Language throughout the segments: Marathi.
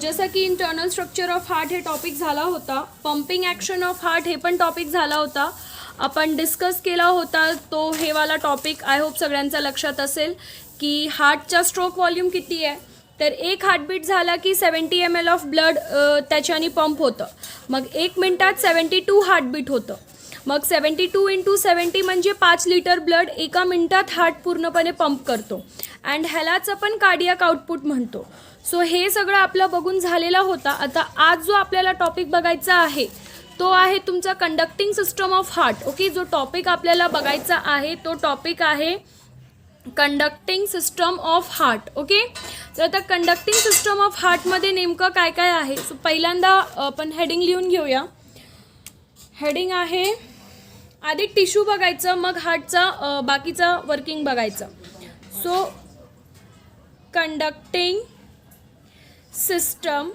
जसं की इंटरनल स्ट्रक्चर ऑफ हार्ट हे टॉपिक झाला होता, पंपिंग ॲक्शन ऑफ हार्ट हे पण टॉपिक झाला होता, आपण डिस्कस केला होता तो हे वाला टॉपिक. आय होप सगळ्यांच्या लक्षात असेल की हार्टचा स्ट्रोक व्हॉल्यूम किती आहे. तर एक हार्टबीट झाला की 70 ml ऑफ ब्लड त्याच्याने पंप होतं. मग 1 मिनिटात 72 हार्टबीट होतं. मग 72 × 70 म्हणजे 5 लिटर ब्लड एका मिनिटात हार्ट पूर्णपणे पंप करतो. अँड ह्यालाच आपण कार्डियाक आउटपुट म्हणतो. सो हे सगळं आपलं बघून झालेला होता. आता आज जो आपल्याला टॉपिक बघायचा आहे तो आहे तुमचा conducting system of heart. Okay, जो टॉपिक आपल्याला बघायचा आहे तो टॉपिक आहे conducting system of heart. Okay, तर आता कंडक्टिंग सिस्टम ऑफ हार्टमध्ये नेमकं काय काय आहे. सो पहिल्यांदा आपण हेडिंग लिहून घेऊया. हेडिंग आहे आधी टिश्यू बघायचं, मग हार्टचा बाकीचा वर्किंग बघायचं. So conducting system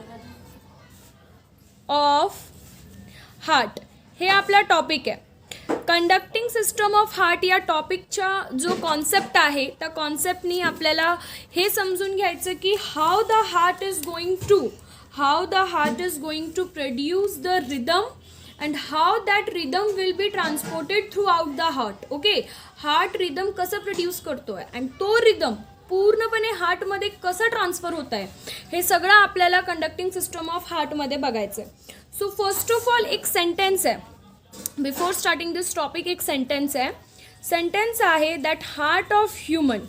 of heart हे आपला टॉपिक आहे. कंडक्टिंग सिस्टम ऑफ हार्ट या टॉपिकचा जो कॉन्सेप्ट आहे त्या कॉन्सेप्टनी आपल्याला हे समजून घ्यायचं की how the heart is going to produce the rhythm and how that rhythm will be transported throughout the heart. Okay, heart rhythm कसं प्रोड्यूस करतोय आणि तो रिदम पूर्णपणे हार्टमध्ये कसं ट्रान्सफर होत आहे हे सगळं आपल्याला कंडक्टिंग सिस्टम ऑफ हार्टमध्ये बघायचं आहे. सो फर्स्ट ऑफ ऑल एक सेंटेन्स आहे. बिफोर स्टार्टिंग दिस टॉपिक एक सेंटेन्स आहे. सेंटेन्स आहे that heart of human,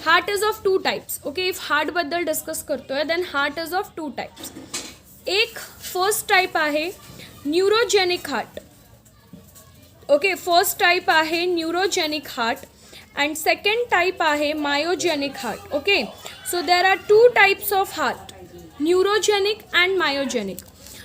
heart is of 2 types. Okay, if हार्टबद्दल डिस्कस करतोय then heart is of 2 types. एक फर्स्ट टाइप आहे neurogenic heart. Okay, first type आहे neurogenic heart and second type आहे myogenic heart. Okay, so there are 2 types of heart, neurogenic and myogenic.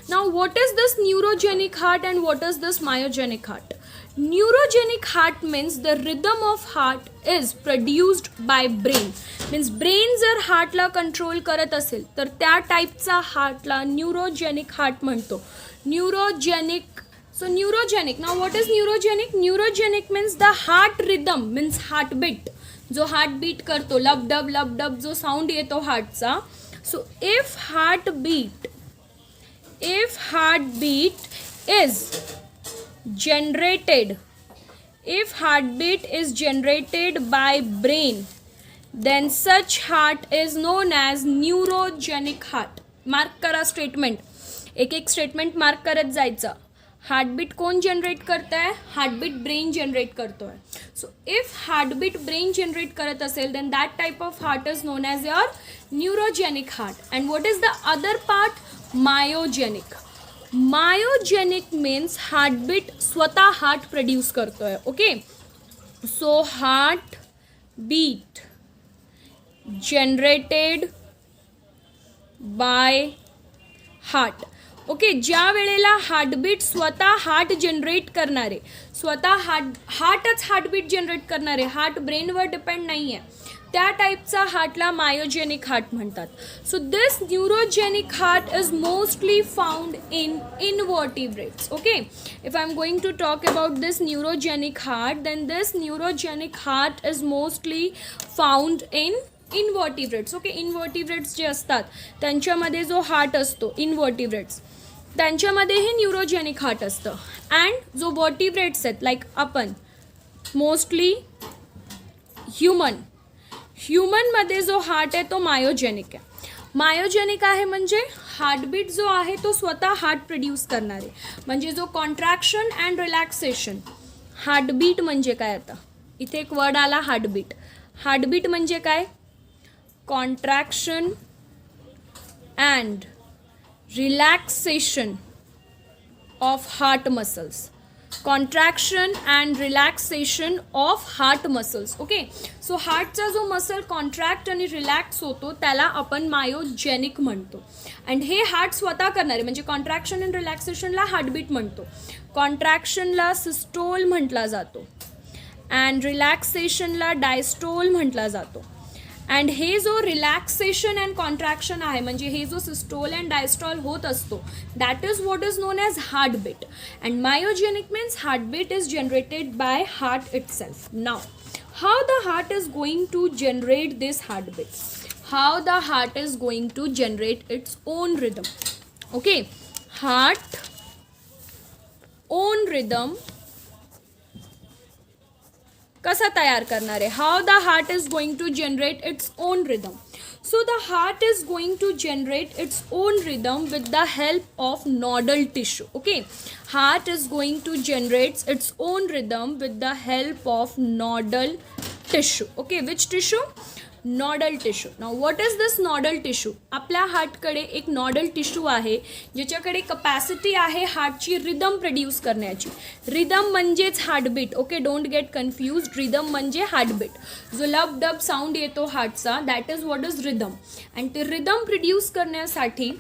Now what is this neurogenic heart and what is this myogenic heart. Neurogenic heart means the rhythm of heart is produced by brain. Means brain जर हार्टला कंट्रोल करत असेल तर त्या टाईपचा हार्टला न्यूरोजेनिक हार्ट म्हणतो. Neurogenic. So neurogenic. Now what is neurogenic? Neurogenic means the heart rhythm, means heartbeat. जो heartbeat करतो, लब डब जो sound येतो हार्टचा. So if heartbeat is generated by brain, then such heart is known as neurogenic heart. Mark करा स्टेटमेंट, एक एक स्टेटमेंट मार्क करत जायचं. हार्टबीट कोण जनरेट करत आहे? हार्टबीट ब्रेन जनरेट करतो आहे. So if heartbeat brain generate करत असेल then that type of heart is known as your neurogenic heart. And what is the other part? Myogenic. Myogenic means heartbeat स्वतः हार्ट प्रोड्यूस करतो आहे. Okay, so heart beat generated by heart. Okay, ज्या वेळेला हार्टबीट स्वतः हार्ट जनरेट करणारे, स्वतः हार्टच हार्टबीट जनरेट करणारे, हार्ट ब्रेनवर डिपेंड नाही आहे, त्या टाईपचा हार्टला मायोजेनिक हार्ट म्हणतात. So this neurogenic heart is mostly found in invertebrates. Okay, if I am going to talk about this neurogenic heart then this neurogenic heart is mostly found in invertebrates. Okay, invertebrates जे असतात त्यांच्यामध्ये जो हार्ट असतो, इनवर्टिब्रेट्स, त्यांच्यामध्ये हे न्यूरोजेनिक हार्ट असतं. अँड जो वर्टिब्रेट्स आहेत लाईक आपण, मोस्टली ह्युमनमध्ये जो हार्ट आहे तो मायोजेनिक आहे. मायोजेनिक आहे म्हणजे हार्टबीट जो आहे तो स्वतः हार्ट प्रोड्यूस करणारे, म्हणजे जो कॉन्ट्रॅक्शन अँड रिलॅक्सेशन. हार्टबीट म्हणजे काय? आता इथे एक वर्ड आला हार्टबीट. हार्टबीट म्हणजे काय? Contraction and relaxation of heart muscles. Contraction and relaxation of heart muscles. Okay, so हार्टचा जो मसल कॉन्ट्रॅक्ट आणि रिलॅक्स होतो त्याला आपण मायोजेनिक म्हणतो. अँड हे हार्ट स्वतः करणारे म्हणजे कॉन्ट्रॅक्शन अँड रिलॅक्सेशनला हार्टबीट म्हणतो. कॉन्ट्रॅक्शनला सिस्टोल म्हटला जातो अँड रिलॅक्सेशनला डायस्टोल म्हटला जातो. अँड हे जो रिलॅक्सेशन अँड कॉन्ट्रॅक्शन आहे म्हणजे हे जो सिस्टोल अँड डायस्टॉल होत असतो that is what is known as heartbeat. And myogenic means heartbeat is generated by heart itself. Now how the heart is going to generate this heartbeat. how the heart is going to generate its own rhythm. Okay, heart own rhythm कसा तयार करणार आहे, how the heart is going to generate its own rhythm. So the heart is going to generate its own rhythm with the help of nodal tissue. Okay, heart is going to generate its own rhythm with the help of nodal tissue. Okay, which tissue? Nodal tissue. Now what is this nodal tissue? आपल्या हार्टकडे एक नॉडल टिश्यू आहे ज्याच्याकडे कपॅसिटी आहे हार्टची रिदम प्रोड्यूस करण्याची. रिदम म्हणजेच heartbeat. Okay, don't get confuse. Rhythm म्हणजे हार्टबीट. जो लब डब साऊंड येतो हार्टचा, that is what is rhythm. And ते रिदम प्रोड्यूस करण्यासाठी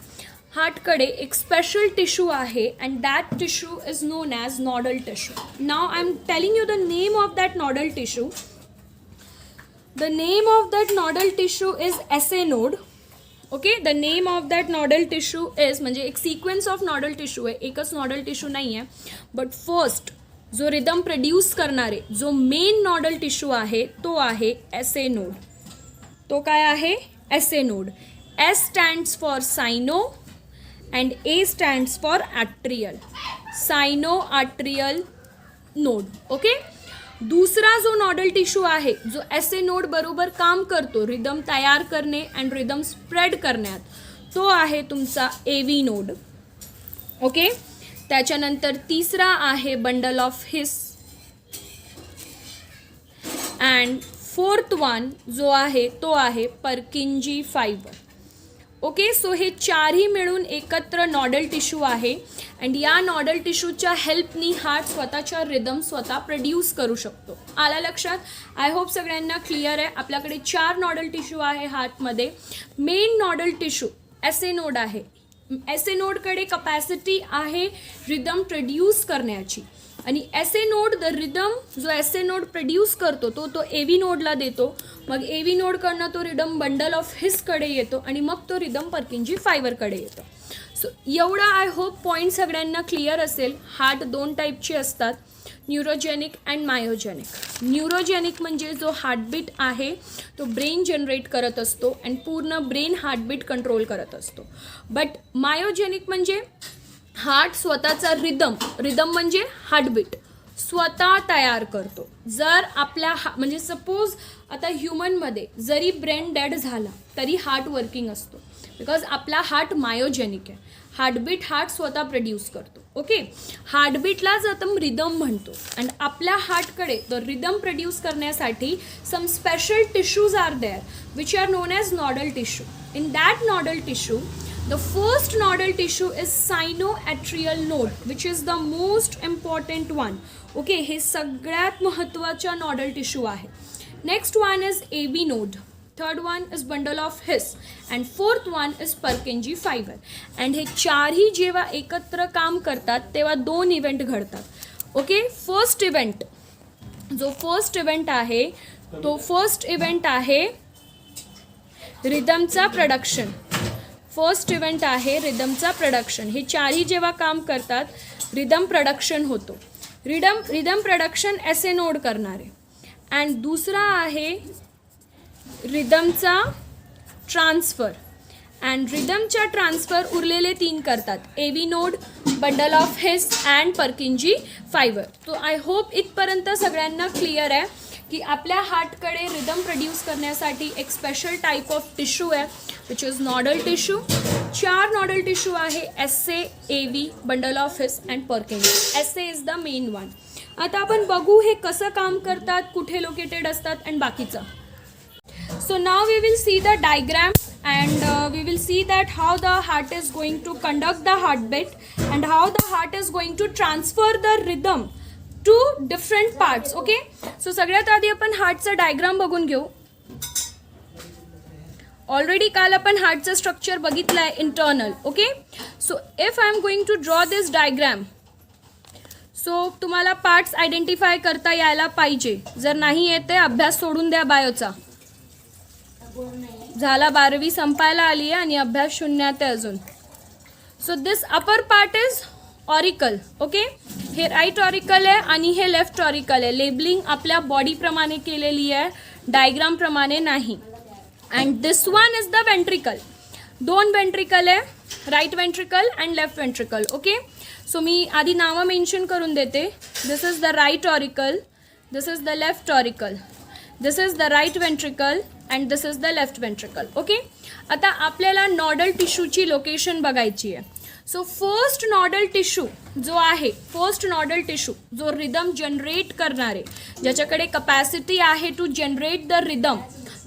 हार्टकडे एक स्पेशल टिश्यू आहे and that tissue is known as nodal tissue. Now I am telling you the name of that nodal tissue. The name of that nodal tissue is SA node. Okay, the name of that nodal tissue is, म्हणजे एक sequence of nodal tissue आहे, एकच nodal tissue नाही आहे. But first जो रिदम प्रोड्यूस करणारे जो मेन नॉडल टिश्यू आहे तो आहे SA node. तो काय आहे? SA node. S stands for cyno and A stands for atrial. Sino-atrial node. Okay. दूसरा जो नॉडल टिश्यू आहे जो SA नोड बरोबर काम करतो रिदम तयार करणे अँड रिदम स्प्रेड करण्यात, तो आहे तुमचा AV नोड. ओके, त्याच्यानंतर तिसरा आहे bundle of His and fourth one जो आहे तो आहे पर्किंजी फायबर. ओके, सो हे चारही मिळून एकत्र नॉडल टिश्यू आहे अँड या नॉडल टिश्यूच्या हेल्पनी हार्ट स्वतःच्या रिदम स्वतः प्रोड्यूस करू शकतो. आला लक्षात? आय होप सगळ्यांना क्लिअर आहे. आपल्याकडे 4 नॉडल टिश्यू आहे हार्टमध्ये. Main nodal tissue SA node आहे. SA नोडकडे कपॅसिटी आहे रिदम प्रोड्यूस करण्याची आणि SA नोड द रिदम जो SA नोड प्रोड्यूस करतो तो AV नोडला देतो. मग AV नोडकडनं तो रिदम बंडल ऑफ हिसकडे येतो आणि मग तो रिदम पर्किंजी फायबरकडे येतो. सो एवढा आय होप पॉईंट सगळ्यांना क्लिअर असेल. हार्ट 2 टाईपचे असतात, न्यूरोजेनिक अँड मायोजेनिक. न्यूरोजेनिक म्हणजे जो हार्टबीट आहे तो ब्रेन जनरेट करत असतो अँड पूर्ण ब्रेन हार्टबीट कंट्रोल करत असतो. बट मायोजेनिक म्हणजे हार्ट स्वतःचा रिदम म्हणजे हार्टबीट स्वतः तयार करतो. जर आपल्या म्हणजे सपोज आता ह्युमनमध्ये जरी ब्रेन डेड झाला तरी हार्ट वर्किंग असतो बिकॉज आपला हार्ट मायोजेनिक आहे. हार्टबीट हार्ट स्वतः प्रोड्यूस करतो. ओके, हार्टबीटलाच आपण रिदम म्हणतो अँड आपल्या हार्टकडे द रिदम प्रोड्यूस करण्यासाठी some special tissues are there which are known as nodal tissue. In that nodal tissue the first nodal tissue is sino-atrial node which is the most important one. Okay, हे सगळ्यात महत्त्वाचा नॉडल टिश्यू आहे. Next one is AV node. Third one is bundle of His and fourth one is Purkinje fibre. And हे चारही जेव्हा एकत्र काम करतात तेव्हा 2 इव्हेंट घडतात. ओके, फर्स्ट इव्हेंट आहे तो फर्स्ट इव्हेंट आहे रिदमचा प्रोडक्शन. फर्स्ट इव्हेंट आहे रिदमचा प्रोडक्शन. हे चारही जेव्हा काम करतात रिदम प्रोडक्शन होतो. रिदम प्रोडक्शन SA नोड करणारे. अँड दुसरा आहे रिदमचा ट्रान्सफर अँड रिदमच्या ट्रान्सफर उरलेले 3 करतात AV node, bundle of His and Purkinje fibre. तो आय होप इथपर्यंत सगळ्यांना क्लिअर आहे की आपल्या हार्टकडे रिदम प्रोड्यूस करण्यासाठी एक स्पेशल टाईप ऑफ टिश्यू आहे which is nodal tissue. 4 nodal tissue आहे SA, AV, bundle of His and Purkinje. SA is the main one. आता आपण बघू हे कसं काम करतात, कुठे लोकेटेड असतात अँड बाकीचं. So now we will see the diagram and we will see that how the heart is going to conduct the heartbeat and how the heart is going to transfer the rhythm to different parts. Okay, so सगळ्यात आधी आपण हार्टचा डायग्राम बघून घेऊ. ऑलरेडी काल आपण हार्टचं स्ट्रक्चर बघितलं आहे internal. Okay, so if I am going to draw this diagram so तुम्हाला पार्ट्स आयडेंटिफाय करता यायला पाहिजे. जर नाही येते अभ्यास सोडून द्या बायोचा. झाला 12वी संपायला आली आहे आणि अभ्यास शून्यात आहे अजून. So this upper part is auricle. Okay, हे राईट ऑरिकल आहे आणि हे लेफ्ट ऑरिकल आहे. लेबलिंग आपल्या बॉडीप्रमाणे केलेली आहे, डायग्रामप्रमाणे नाही. And this one is the ventricle. दोन वेंट्रिकल आहे, right ventricle and left ventricle. Okay, so मी आधी नावं मेन्शन करून देते. This is the right auricle, this is the left auricle, this is the right ventricle and this is the left ventricle. Okay, आता आपल्याला नॉडल टिश्यूची लोकेशन बघायची आहे. सो फर्स्ट नॉडल टिश्यू जो आहे, फर्स्ट नॉडल टिश्यू जो रिदम जनरेट करणारे, ज्याच्याकडे कपॅसिटी आहे टू जनरेट द रिदम,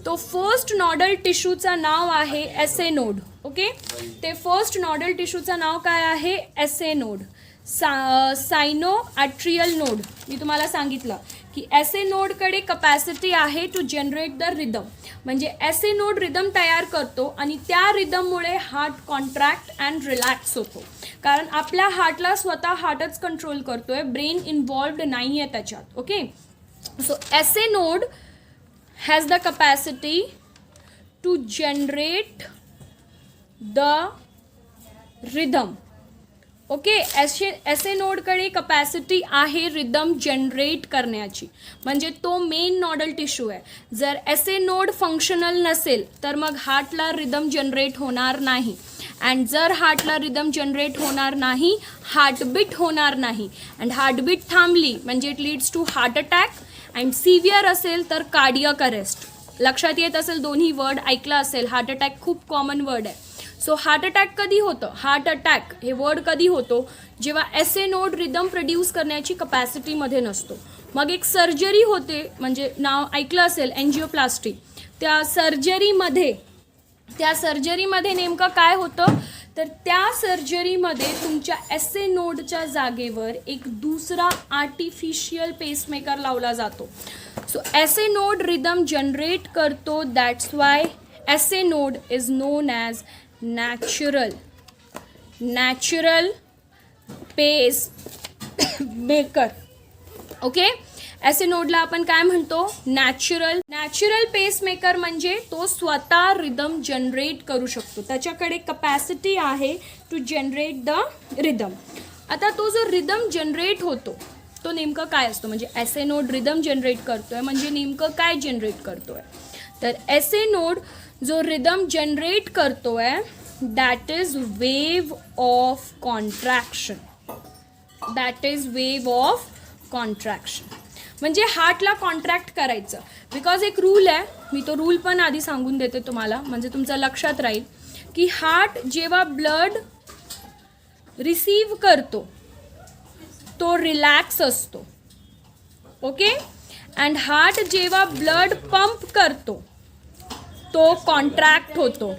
तो फर्स्ट नॉडल टिश्यूचं नाव आहे एसे नोड. ओके, ते फर्स्ट नॉडल टिश्यूचं नाव काय आहे? एसे नोड. सायनो atrial node. मी तुम्हाला सांगितलं की एसे नोडकडे कपॅसिटी आहे टू जनरेट द रिदम. म्हणजे एसे नोड रिदम तयार करतो आणि त्या रिदममुळे हार्ट कॉन्ट्रॅक्ट अँड रिलॅक्स होतो. कारण आपल्या हार्टला स्वतः हार्टच कंट्रोल करतोय, ब्रेन इन्व्हॉल्व्ड नाही आहे त्याच्यात. Okay, so SA node has the capacity to generate the rhythm. Okay, SA नोडकडे कपॅसिटी आहे रिदम जनरेट करण्याची, म्हणजे तो मेन नॉडल टिश्यू आहे. जर एसे नोड फंक्शनल नसेल तर मग हार्टला रिदम जनरेट होणार नाही. अँड जर हार्टला रिदम जनरेट होणार नाही, हार्टबीट होणार नाही. अँड हार्टबीट थांबली म्हणजे it leads to heart attack. And severe असेल तर कार्डियक अरेस्ट. लक्षात येत असेल, दोन्ही वर्ड ऐकला असेल. हार्ट अटॅक खूप कॉमन वर्ड आहे. सो हार्ट अटॅक कधी होतं? हार्ट अटॅक हे वर्ड कधी होतो? जेव्हा एसे नोड रिदम प्रोड्यूस करण्याची कपॅसिटीमध्ये नसतो. मग एक सर्जरी होते, म्हणजे नाव ऐकलं असेल एन्जिओप्लास्टी. त्या सर्जरीमध्ये नेमकं काय होतं? तर त्या सर्जरीमध्ये तुमच्या एसे नोडच्या जागेवर एक दुसरा आर्टिफिशियल पेसमेकर लावला जातो. So SA node rhythm generate करतो. That's why SA node is known as natural pacemaker. Okay, SA नोडला आपण काय म्हणतो? Natural pacemaker. म्हणजे तो स्वतः रिदम जनरेट करू शकतो, त्याच्याकडे कपॅसिटी आहे टू जनरेट द रिदम. आता तो जो रिदम जनरेट होतो तो नेमकं काय असतो? म्हणजे एसे नोड रिदम जनरेट करतोय म्हणजे नेमकं काय जनरेट करतोय? तर एसे नोड जो रिदम जनरेट करतोय that is wave of contraction. म्हणजे हार्टला कॉन्ट्रॅक्ट करायचं. बिकॉज एक रूल आहे, मी तो रूल पण आधी सांगून देते तुम्हाला, म्हणजे तुमच्या लक्षात राहील की हार्ट जेव्हा ब्लड रिसीव करतो तो रिलॅक्स असतो. ओके, अँड हार्ट जेव्हा ब्लड पंप करतो तो कॉन्ट्रॅक्ट होतो.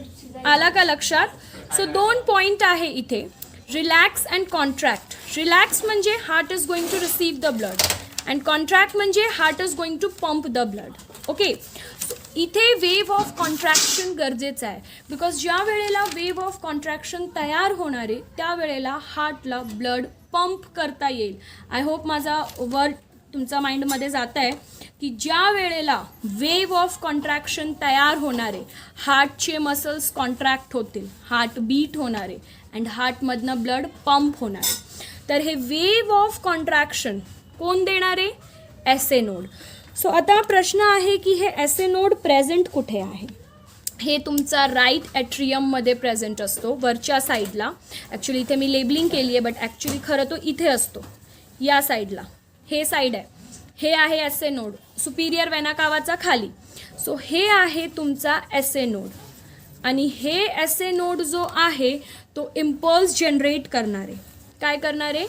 आला का लक्षात? सो दोन पॉईंट आहे इथे, रिलॅक्स अँड कॉन्ट्रॅक्ट. रिलॅक्स म्हणजे heart is going to receive the blood and contract म्हणजे heart is going to pump the blood. Okay, इथे वेव ऑफ कॉन्ट्रॅक्शन गरजेचं आहे. बिकॉज ज्या वेळेला वेव ऑफ कॉन्ट्रॅक्शन तयार होणार आहे त्यावेळेला हार्टला ब्लड पंप करता येईल. आय होप माझा वर्ड तुमच्या माइंडमध्ये जात आहे की ज्या वेळेला वेव ऑफ कॉन्ट्रॅक्शन तयार होणार आहे, हार्टचे मसल्स कॉन्ट्रॅक्ट होतील, हार्ट बीट होणार आहे अँड हार्टमधनं ब्लड पंप होणार आहे. तर हे वेव ऑफ कॉन्ट्रॅक्शन कोण देणार आहे? एसे नोड. सो आता प्रश्न आहे की हे एसे नोड प्रेझेंट कुठे आहे? हे तुमचा राईट ॲट्रियममध्ये प्रेझेंट असतो, वरच्या साईडला. ॲक्च्युली इथे मी लेबलिंग केली आहे, बट ॲक्च्युली खरं तो इथे असतो, या साईडला. हे साईड आहे, हे आहे एसे नोड, सुपिरियर वेना कावाचा खाली. सो हे आहे तुमचा एसे नोड आणि हे एसे नोड जो आहे तो इम्पल्स जनरेट करणारे. काय करणारे?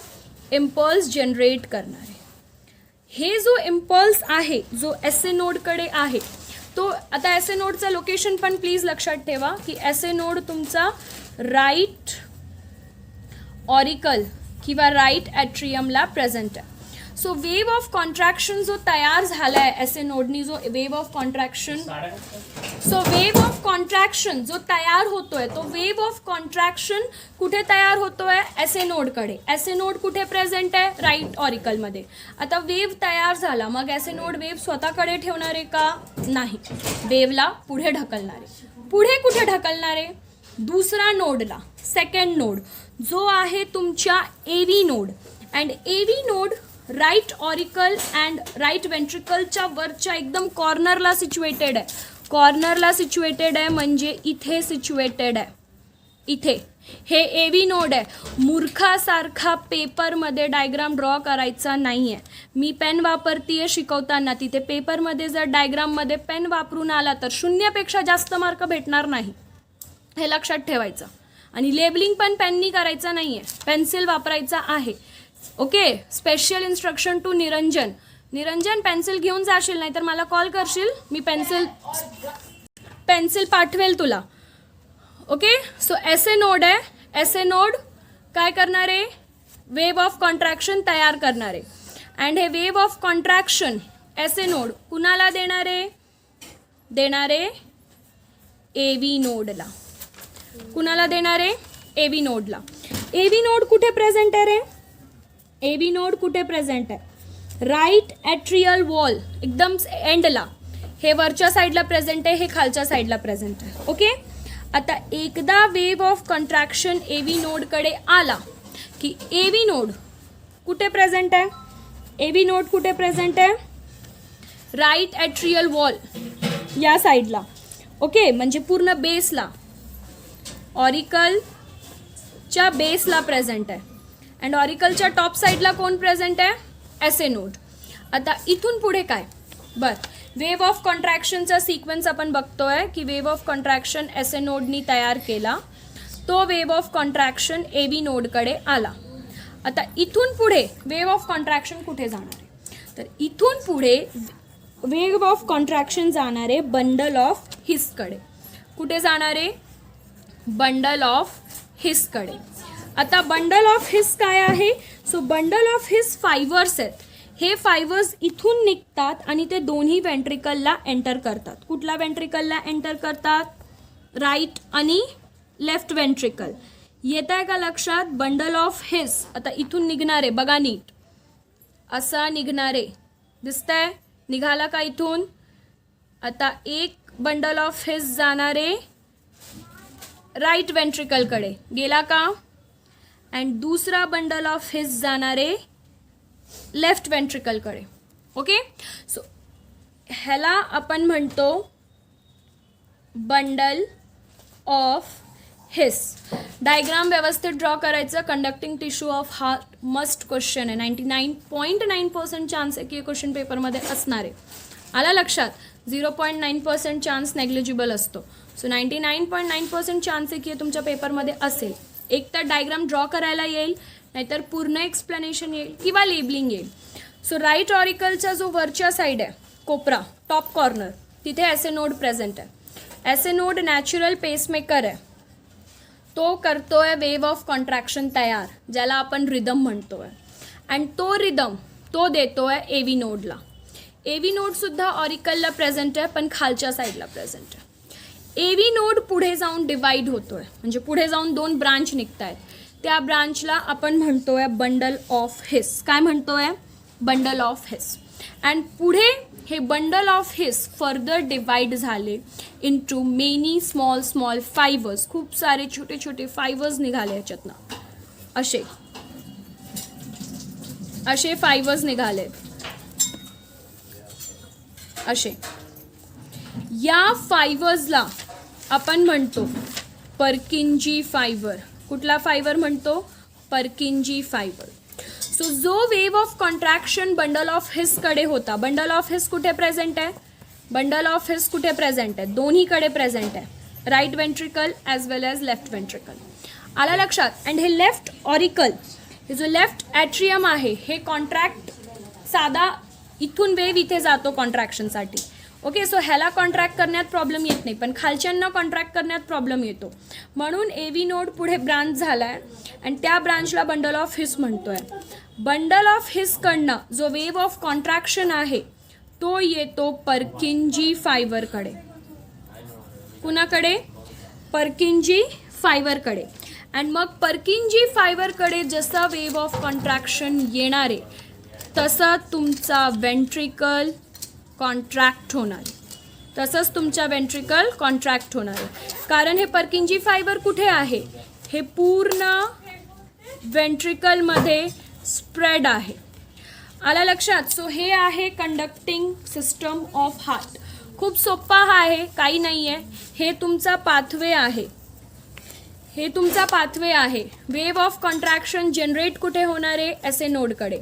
इम्पल्स जनरेट करणारे. हे जो इम्पल्स आहे जो एसे नोडकडे आहे तो, आता एसे नोडचं लोकेशन पण प्लीज लक्षात ठेवा की एसे नोड तुमचा राईट ऑरिकल किंवा राईट ॲट्रियमला प्रेझेंट आहे. सो वेव ऑफ कॉन्ट्रॅक्शन जो तयार झाला आहे एसे नोडनी, जो वेव ऑफ कॉन्ट्रॅक्शन जो तयार होतोय तो वेव ऑफ कॉन्ट्रॅक्शन कुठे तयार होतोय? एसे नोडकडे. एसे नोड कुठे प्रेझेंट आहे? राईट ऑरिकलमध्ये. आता वेव तयार झाला, मग एसे नोड वेव स्वतःकडे ठेवणार आहे का? नाही, वेवला पुढे ढकलणार आहे. पुढे कुठे ढकलणार आहे? दुसरा नोडला, सेकंड नोड जो आहे तुमच्या AV node. And AV node right auricle and right वेंट्रिकलच्या वरच्या एकदम कॉर्नरला सिच्युएटेड आहे. कॉर्नरला सिच्युएटेड आहे म्हणजे इथे सिच्युएटेड आहे, इथे. हे ए व्ही नोड आहे. मूर्खासारखा पेपरमध्ये डायग्राम ड्रॉ करायचा नाही आहे. मी पेन वापरते आहे शिकवताना. तिथे पेपरमध्ये जर डायग्राममध्ये पेन वापरून आला तर 0पेक्षा जास्त मार्क भेटणार नाही, हे लक्षात ठेवायचं. आणि लेबलिंग पण पेननी करायचं नाही आहे, पेन्सिल वापरायचा आहे. Okay. Special instruction to Niranjan. Niranjan pencil घेऊन जाशील, नाही तर मला कॉल करशील, मी पेन्सिल पाठवेल तुला. ओके. सो ऐसे नोड आहे. ऐसे नोड काय करणार आहे, वेव ऑफ कॉन्ट्रॅक्शन तयार करणार आहे. अँड हे वेव ऑफ कॉन्ट्रॅक्शन ऐसे नोड कुणाला देणार आहे ए व्ही नोडला. कुणाला देणार आहे, ए व्ही नोडला. ए व्ही नोड कुठे प्रेझेंट आहे रे, ए व्ही नोड कुठे प्रेझेंट आहे, राईट ॲट्रियल वॉल, एकदम एंडला. हे वरच्या साईडला प्रेझेंट आहे, हे खालच्या साईडला प्रेझेंट आहे. ओके. आता एकदा wave of contraction A V नोडकडे आला की ए व्ही नोड कुठे प्रेझेंट आहे, ए व्ही नोड कुठे प्रेझेंट आहे, राईट ॲट्रियल वॉल या साईडला. ओके. म्हणजे पूर्ण बेसला, ऑरिकलच्या बेसला प्रेझेंट आहे. अँड ऑरिकलच्या टॉप साईडला कोण प्रेझेंट आहे, ऐसे नोड. आता इथून पुढे काय, वेव ऑफ कॉन्ट्रॅक्शनचा सिक्वेन्स आपण बघतोय की वेव ऑफ कॉन्ट्रॅक्शन ऐसे नोडनी तयार केला, तो wave of contraction A V नोडकडे आला. आता इथून पुढे वेव ऑफ कॉन्ट्रॅक्शन कुठे जाणार आहे, तर इथून पुढे वेव ऑफ कॉन्ट्रॅक्शन जाणार आहे बंडल ऑफ हिसकडे. कुठे जाणार आहे, बंडल ऑफ हिसकडे. आता बंडल ऑफ हिस काय आहे, so bundle of his fibres आहेत. हे फायबर्स इथून निघतात आणि ते दोन्ही वेंट्रिकलला एंटर करतात. कुठल्या वेंट्रिकलला एंटर करतात, राईट आणि लेफ्ट वेंट्रिकल. येत आहे का लक्षात, बंडल ऑफ हिस. आता इथून निघणारे बघा नीट, असा निघणारे दिसतंय, निघाला का इथून. आता एक बंडल ऑफ हिस जाणारे राईट वेंट्रिकलकडे गेला का, अँड दुसरा बंडल ऑफ हिस जाणारे लेफ्ट वेंट्रिकलकडे. ओके. सो ह्याला आपण म्हणतो बंडल ऑफ हिस. डायग्राम व्यवस्थित ड्रॉ करायचं. Conducting tissue of heart must question आहे. 99.9% चान्स आहे की क्वेश्चन पेपरमध्ये असणार आहे. आला लक्षात. 0.9% चान्स नेग्लिजिबल असतो. सो 99.9% चान्स आहे की तुमच्या पेपरमध्ये असेल. एक तर डायग्राम ड्रॉ करायला येईल, नाहीतर पूर्ण एक्सप्लेनेशन येईल किंवा लेबलिंग येईल. सो राईट ऑरिकलचा जो वरच्या साईड आहे, कोपरा, टॉप कॉर्नर, तिथे ऐसे नोड प्रेझेंट आहे. ऐसे नोड नॅचरल पेसमेकर आहे. तो करतोय वेव ऑफ कॉन्ट्रॅक्शन तयार, ज्याला आपण रिदम म्हणतोय. अँड तो रिदम तो देतोय ए व्ही नोडला. ए व्ही नोडसुद्धा ऑरिकलला प्रेझेंट आहे, पण खालच्या साईडला प्रेझेंट आहे. ए व्ही नोड पुढे जाऊन डिवाइड होतोय, म्हणजे पुढे जाऊन 2 ब्रांच निघत आहेत. त्या ब्रांचला आपण म्हणतोय बंडल ऑफ हिस. काय म्हणतोय, बंडल ऑफ हिस. अँड पुढे हे bundle of His further divide झाले into many small small fibres. खूप सारे छोटे छोटे फायबर्स निघाले याच्यातनं. असे फायबर्स निघाले. असे या फायबर्सला आपण म्हणतो पर्किंजी फायबर. कुठला फायबर म्हणतो, पर्किंजी फायबर. सो जो wave of contraction bundle of हिसकडे होता, बंडल ऑफ हिस कुठे प्रेझेंट आहे, बंडल ऑफ हिस कुठे प्रेझेंट आहे, दोन्हीकडे प्रेझेंट आहे, right ventricle as well as left ventricle. आला लक्षात. अँड हे लेफ्ट ऑरिकल, हे जो लेफ्ट ॲट्रियम आहे, हे कॉन्ट्रॅक्ट साधा इथून वेव इथे जातो कॉन्ट्रॅक्शनसाठी. ओके. सो ह्याला कॉन्ट्रॅक्ट करण्यात प्रॉब्लेम येत नाही, पण खालच्यांना कॉन्ट्रॅक्ट करण्यात प्रॉब्लेम येतो. म्हणून ए व्ही नोड पुढे ब्रांच झाला आहे आणि त्या ब्रांचला बंडल ऑफ हिस म्हणतोय. बंडल ऑफ हिसकडनं जो वेव ऑफ कॉन्ट्रॅक्शन आहे तो येतो पर्किंजी फायबरकडे. कुणाकडे, पर्किंजी फायबरकडे. अँड मग पर्किंजी फायबरकडे जसा वेव ऑफ कॉन्ट्रॅक्शन येणार आहे तसं तुमचा वेंट्रिकल कॉन्ट्रॅक्ट होणार, तसंच तुमच्या वेंट्रिकल कॉन्ट्रॅक्ट होणार. कारण हे पर्किंजी फायबर कुठे आहे, हे पूर्ण वेंट्रिकलमध्ये स्प्रेड आहे. आला लक्षात. सो हे आहे कंडक्टिंग सिस्टम ऑफ हार्ट. खूप सोपा आहे, काही नाही आहे. हे तुमचा पाथवे आहे, हे तुमचा पाथवे आहे. वेव्ह ऑफ कॉन्ट्रॅक्शन जनरेट कुठे होणार आहे? एस ए नोडकडे.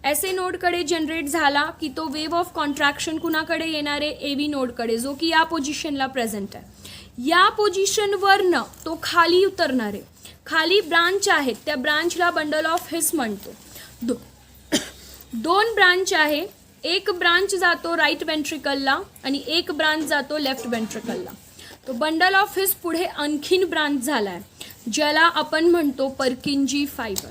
एस ए नोडकडे जनरेट झाला की तो वेव्ह ऑफ कॉन्ट्रॅक्शन कुणाकडे येणार आहे? ए व्ही नोडकडे, जो की या पोझिशनला प्रेझेंट आहे. या पोझिशनवरनं तो खाली उतरणार आहे. खाली ब्रांच आहेत, त्या ब्रांचला बंडल ऑफ हिस म्हणतो. दोन ब्रांच आहे, एक ब्रांच जातो राईट वेंट्रिकलला आणि एक ब्रांच जातो लेफ्ट वेंट्रिकलला. तो बंडल ऑफ हिस पुढे आणखीन ब्रांच झाला आहे, ज्याला आपण म्हणतो पर्किंजी फायबर.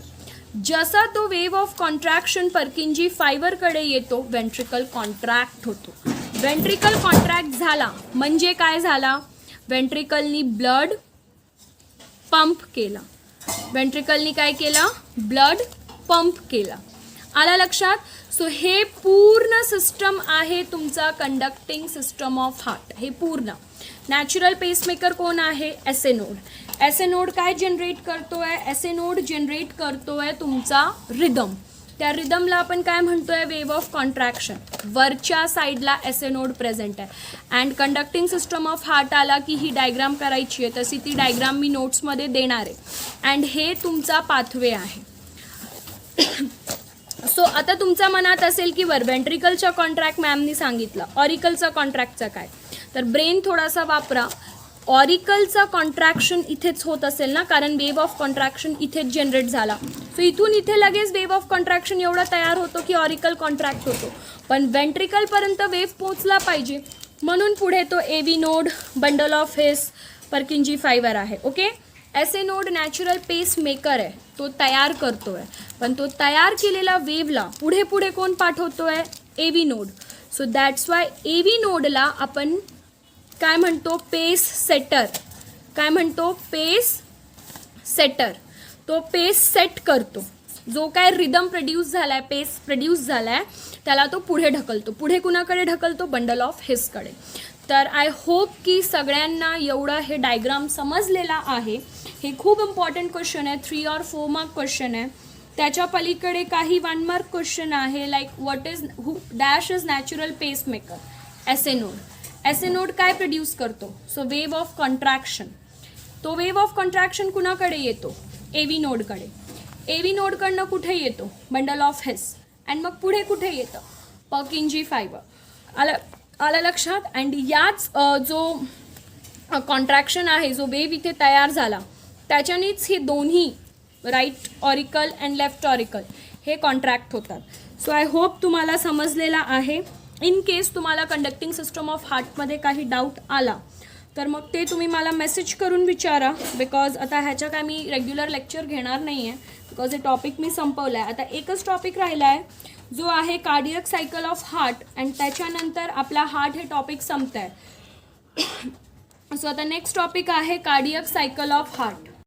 जसा तो वेव्ह ऑफ कॉन्ट्रॅक्शन पर्किंजी फायबरकडे येतो, वेंट्रिकल कॉन्ट्रॅक्ट होतो. वेंट्रिकल कॉन्ट्रॅक्ट झाला म्हणजे काय झाला? वेंट्रिकलनी ब्लड पंप केला. वेंट्रिकलनी काय केला? ब्लड पंप केला. आला लक्षात? सो हे पूर्ण सिस्टम आहे तुमचा कंडक्टिंग सिस्टम ऑफ हार्ट. हे पूर्ण नॅचरल पेसमेकर कोण आहे? S A node. S A node काय जनरेट करतोय? एस ए नोड जनरेट करतोय तुमचा रिदम. त्या रिदमला आपण काय म्हणतोय? Wave of contraction. वरच्या साईडला एस ए नोड प्रेझेंट आहे. And conducting system of heart आला की ही डायग्राम करायची आहे, तशी ती डायग्राम मी नोट्समध्ये देणार आहे. अँड हे तुमचा पाथवे आहे. सो आता तुमच्या मनात असेल की वेंट्रिकलचा कॉन्ट्रॅक्ट मॅमनी सांगितलं, ऑरिकलचा कॉन्ट्रॅक्टचा काय? तर ब्रेन थोडासा वापरा. ऑरिकलचा कॉन्ट्रॅक्शन इथेच होत असेल ना, कारण वेव्ह ऑफ कॉन्ट्रॅक्शन इथेच जनरेट झाला. सो इथून इथे लगेच वेव्ह ऑफ कॉन्ट्रॅक्शन एवढा तयार होतो की ऑरिकल कॉन्ट्रॅक्ट होतो. पण वेंट्रिकलपर्यंत वेव्ह पोचला पाहिजे, म्हणून पुढे तो A V node, bundle of His, Purkinje fibre आहे. Okay. S A node natural pacemaker आहे, तो तयार करतोय. पण तो तयार केलेला वेव्हला पुढे पुढे कोण पाठवतोय? A V node. So that's why A V नोडला आपण काय म्हणतो? Pacesetter. काय म्हणतो? Pacesetter. तो पेस सेट करतो. जो काय रिदम प्रोड्यूस झाला आहे, पेस प्रोड्यूस झाला आहे, त्याला तो पुढे ढकलतो. पुढे कुणाकडे ढकलतो? बंडल ऑफ हिसकडे. तर आय होप की सगळ्यांना एवढं हे डायग्राम समजलेला आहे. हे खूप इम्पॉर्टंट क्वेश्चन आहे, 3 or 4 मार्क क्वेश्चन आहे. त्याच्या पलीकडे काही 1 मार्क क्वेश्चन आहे, like what is dash is natural pacemaker? S A node. S A node काय प्रोड्यूस करतो? So wave of contraction. तो वेव्ह ऑफ कॉन्ट्रॅक्शन कुणाकडे येतो? ए व्ही नोडकडे. ए व्ही नोडकडनं कुठे येतो? Bundle of His. अँड मग पुढे कुठे येतं? पर्किंजी फायबर. आलं लक्षात? अँड याच जो कॉन्ट्रॅक्शन आहे, जो वेव्ह इथे तयार झाला, त्याच्यानेच हे दोन्ही right auricle and left auricle हे कॉन्ट्रॅक्ट होतात. सो आय होप तुम्हाला समजलेला आहे. इन केस तुम्हाला कंडक्टिंग सिस्टम ऑफ हार्टमध्ये काही डाऊट आला तर मग ते तुम्ही मला मेसेज करून विचारा. बिकॉज आता ह्याच्या काय मी रेग्युलर लेक्चर घेणार नाही आहे, बिकॉज हे टॉपिक मी संपवलं आहे. आता एकच टॉपिक राहिला आहे, जो आहे cardiac cycle of heart. And त्याच्यानंतर आपला हार्ट हे टॉपिक संपत आहे. सो आता नेक्स्ट टॉपिक आहे कार्डियक सायकल ऑफ हार्ट.